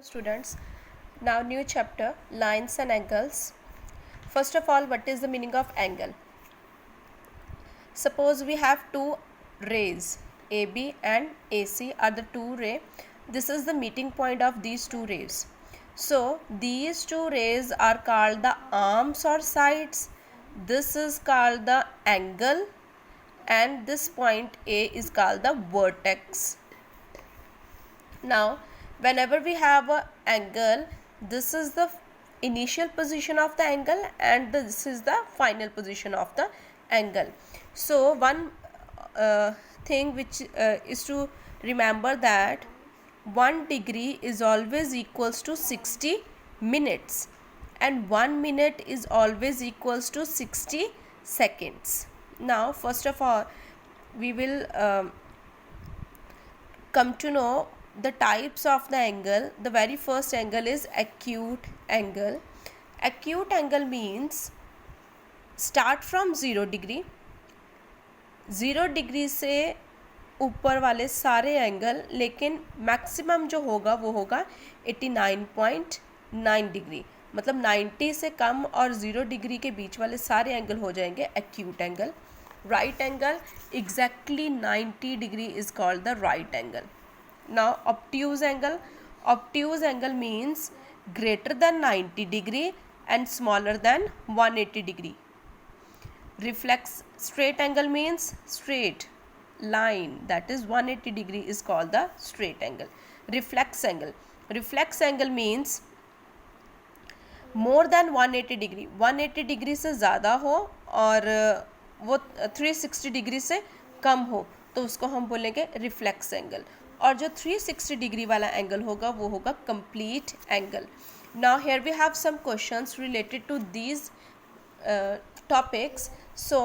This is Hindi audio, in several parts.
Students, now new chapter, lines and angles. First of all, what is the meaning of angle? Suppose we have two rays, AB and AC are the two rays. This is the meeting point of these two rays. So these two rays are called the arms or sides. This is called the angle and this point A is called the vertex. Now whenever we have an angle, this is the initial position of the angle and this is the final position of the angle. So one thing which is to remember that 1 degree is always equals to 60 minutes and 1 minute is always equals to 60 seconds. Now first of all we will come to know the types of the angle. The very first angle is acute angle. Acute angle means start from 0 degree. 0 degree से ऊपर वाले सारे एंगल, लेकिन मैक्सिमम जो होगा वो होगा 89.9 डिग्री, मतलब 90 से कम और 0 डिग्री के बीच वाले सारे एंगल हो जाएंगे acute angle. Right angle exactly 90 degree is called the right angle. Now obtuse angle. Obtuse angle means greater than 90 degree and smaller than 180 degree. Reflex straight angle means straight line, that is 180 degree is called the straight angle. Reflex angle. Reflex angle means more than 180 degree. 180 degree से ज़्यादा हो और वो 360 डिग्री से कम हो तो उसको हम बोलेंगे रिफ्लेक्स एंगल. और जो 360 डिग्री वाला एंगल होगा वो होगा complete angle. Now here we have some questions related to these topics. So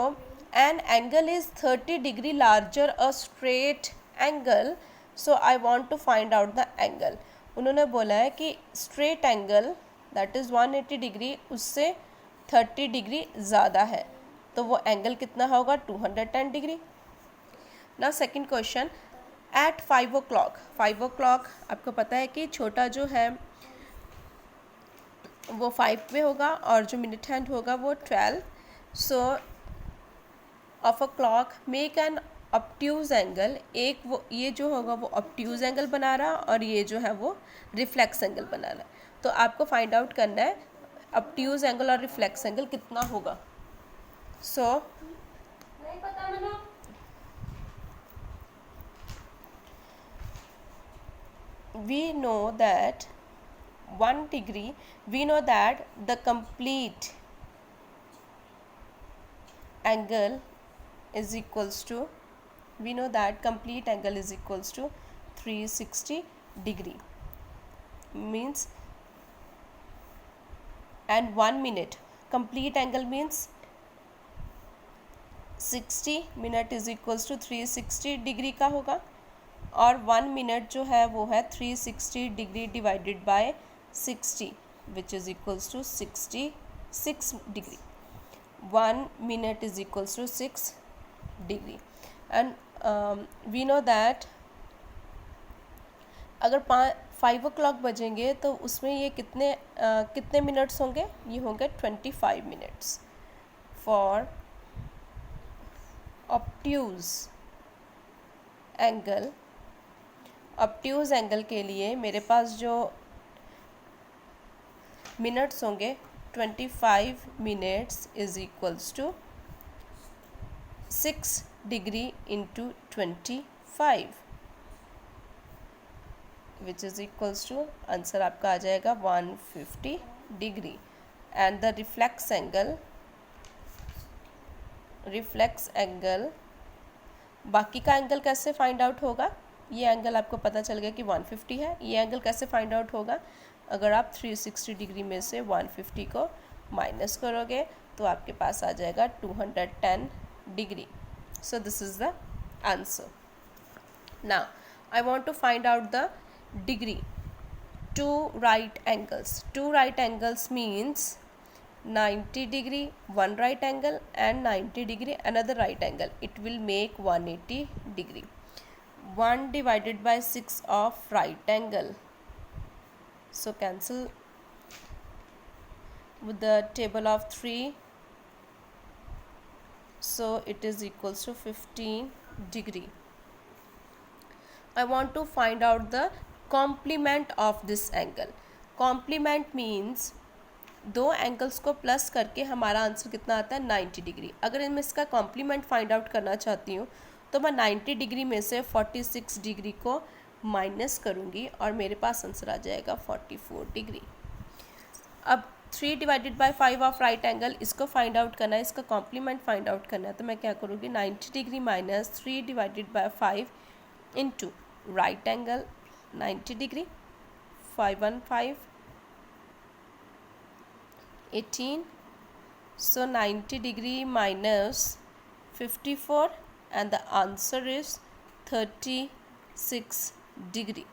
an angle is 30 degree larger a straight angle, so I want to find out the angle. उन्होंने बोला है कि straight angle that is 180 degree उससे 30 डिग्री ज़्यादा है, तो वो एंगल कितना होगा 210 degree. Now second question, at 5 o'clock. 5 o'clock आपको पता है कि छोटा जो है वो 5 पे होगा और जो मिनट हैंड होगा वो 12. सो of a clock make an obtuse angle. एक वो ये जो होगा वो ऑब्ट्यूज एंगल बना रहा और ये जो है वो रिफ्लेक्स एंगल बना रहा. तो आपको फाइंड आउट करना है ऑब्ट्यूज एंगल और रिफ्लेक्स एंगल कितना होगा. सो नहीं पता मैंने. We know that 1 degree, we know that the complete angle is equals to, we know that complete angle is equals to 360 degree means, and 1 minute, complete angle means 60 minute is equals to 360 degree का होगा और 1 मिनट जो है वो है 360 degree divided by 60 which is equals to 66 degree. 1 minute is equals to 6 degree. And we know that अगर 5 o'clock बजेंगे तो उसमें ये कितने मिनट्स होंगे, ये होंगे 25 minutes. For obtuse angle, obtuse angle के लिए मेरे पास जो मिनट्स होंगे 25 minutes is equals to 6 degree into 25 which is equals to, answer आपका आ जाएगा 150 degree. And the reflex angle बाकी का एंगल कैसे फाइंड आउट होगा. ये एंगल आपको पता चल गया कि 150 है. ये एंगल कैसे फाइंड आउट होगा, अगर आप 360 डिग्री में से 150 को माइनस करोगे तो आपके पास आ जाएगा 210 degree. So this is the answer. Now I want to find out the degree. Two right angles means 90 degree one right angle and 90 degree another right angle, it will make 180 degree. 1 divided by 6 of right angle So cancel with the table of 3. So it is equals to 15 degree. I want to find out the complement of this angle. Complement means दो एंगल्स को प्लस करके हमारा आंसर कितना आता है 90 डिग्री. अगर मैं इसका कॉम्प्लीमेंट फाइंड आउट करना चाहती हूँ तो मैं 90 डिग्री में से 46 डिग्री को माइनस करूँगी और मेरे पास आंसर आ जाएगा 44 डिग्री. अब 3 divided by 5 of right angle, इसको फाइंड आउट करना है, इसका कॉम्प्लीमेंट फाइंड आउट करना है. तो मैं क्या करूँगी 90 degree minus 3 divided by 5 into right angle 90 degree 5 1 5 18. So 90 degree minus 54 and the answer is 36 degree.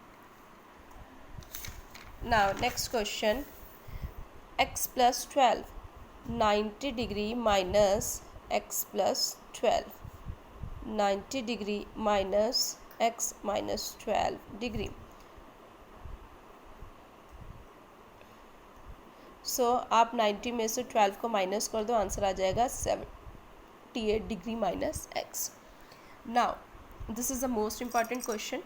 Now next question, x plus 12. 90 degree minus x plus 12. 90 degree minus x minus 12 degree. सो आप 90 में से 12 को माइनस कर दो, आंसर आ जाएगा 78 degree minus x. Now this is the most important question.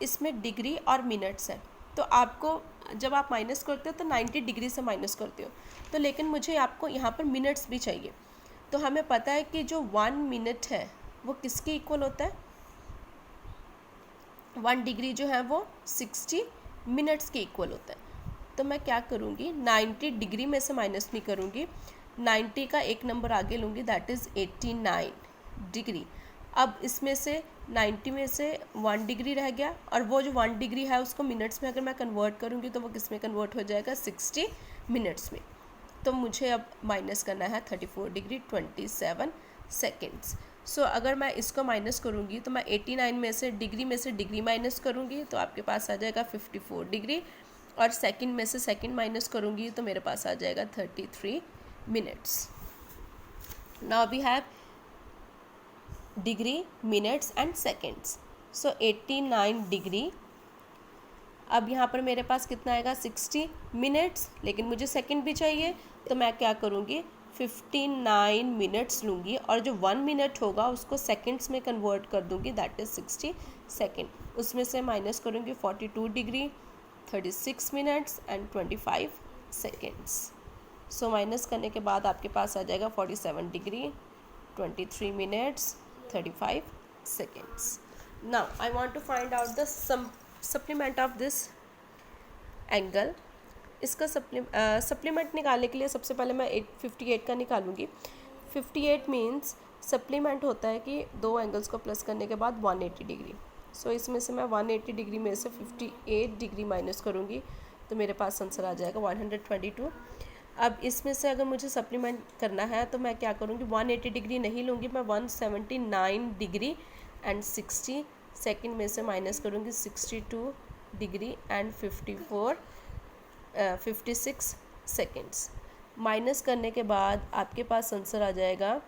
इसमें डिग्री और मिनट्स हैं, तो आपको जब आप माइनस करते हो तो 90 डिग्री से माइनस करते हो, तो लेकिन मुझे आपको यहाँ पर मिनट्स भी चाहिए. तो हमें पता है कि जो 1 मिनट है वो किसके इक्वल होता है, 1 डिग्री जो है वो 60 मिनट्स के इक्वल होता है. तो मैं क्या करूँगी 90 डिग्री में से माइनस नहीं करूँगी, 90 का एक नंबर आगे लूँगी, दैट इज़ 89 डिग्री. अब इसमें से 90 में से 1 डिग्री रह गया और वो जो 1 डिग्री है उसको मिनट्स में अगर मैं कन्वर्ट करूँगी तो वो किस में कन्वर्ट हो जाएगा 60 मिनट्स में. तो मुझे अब माइनस करना है 34 डिग्री 27 सेकेंड्स. सो अगर मैं इसको माइनस करूँगी तो मैं 89 में से डिग्री माइनस करूँगी तो आपके पास आ जाएगा 54 डिग्री, और सेकंड में से सेकंड माइनस करूँगी तो मेरे पास आ जाएगा 33 minutes. Now we have degree, minutes and seconds. So 89 degree. अब यहाँ पर मेरे पास कितना आएगा 60 मिनट्स, लेकिन मुझे सेकंड भी चाहिए, तो मैं क्या करूँगी 59 मिनट्स लूँगी और जो 1 मिनट होगा उसको सेकंड्स में कन्वर्ट कर दूँगी, दैट इज़ 60 सेकेंड. उसमें से माइनस करूँगी 42 degree 36 minutes and 25 seconds. So minus करने के बाद आपके पास आ जाएगा 47 degree 23 minutes 35 seconds. Now I want to find out the supplement of this angle. इसका सप्लीमेंट निकालने के लिए सबसे पहले मैं 58 का निकालूंगी. 58 मीन्स सप्लीमेंट होता है कि दो एंगल्स को प्लस करने के बाद 180 डिग्री. सो इसमें से मैं 180 डिग्री में से 58 डिग्री माइनस करूँगी तो मेरे पास आंसर आ जाएगा 122. अब इसमें से अगर मुझे सप्लीमेंट करना है तो मैं क्या करूँगी 180 डिग्री नहीं लूँगी, मैं 179 डिग्री एंड 60 सेकेंड में से माइनस करूँगी 62 डिग्री एंड 56 सेकेंड्स. माइनस करने के बाद आपके पास आंसर आ जाएगा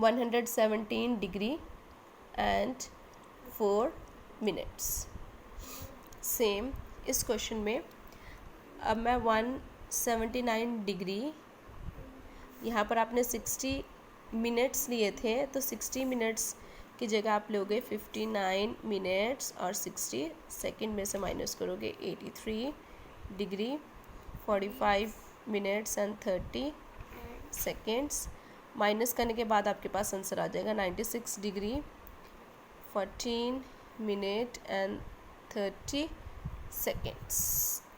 117 डिग्री एंड 4 मिनट्स. सेम इस क्वेश्चन में अब मैं 179 डिग्री, यहाँ पर आपने 60 मिनट्स लिए थे तो 60 मिनट्स की जगह आप लोगे 59 मिनट्स और 60 सेकेंड में से माइनस करोगे 83 degree 45 minutes and 30 seconds. Minus करने के बाद आपके पास आंसर आ जाएगा 96 डिग्री 14 मिनट एंड 30 सेकेंड्स.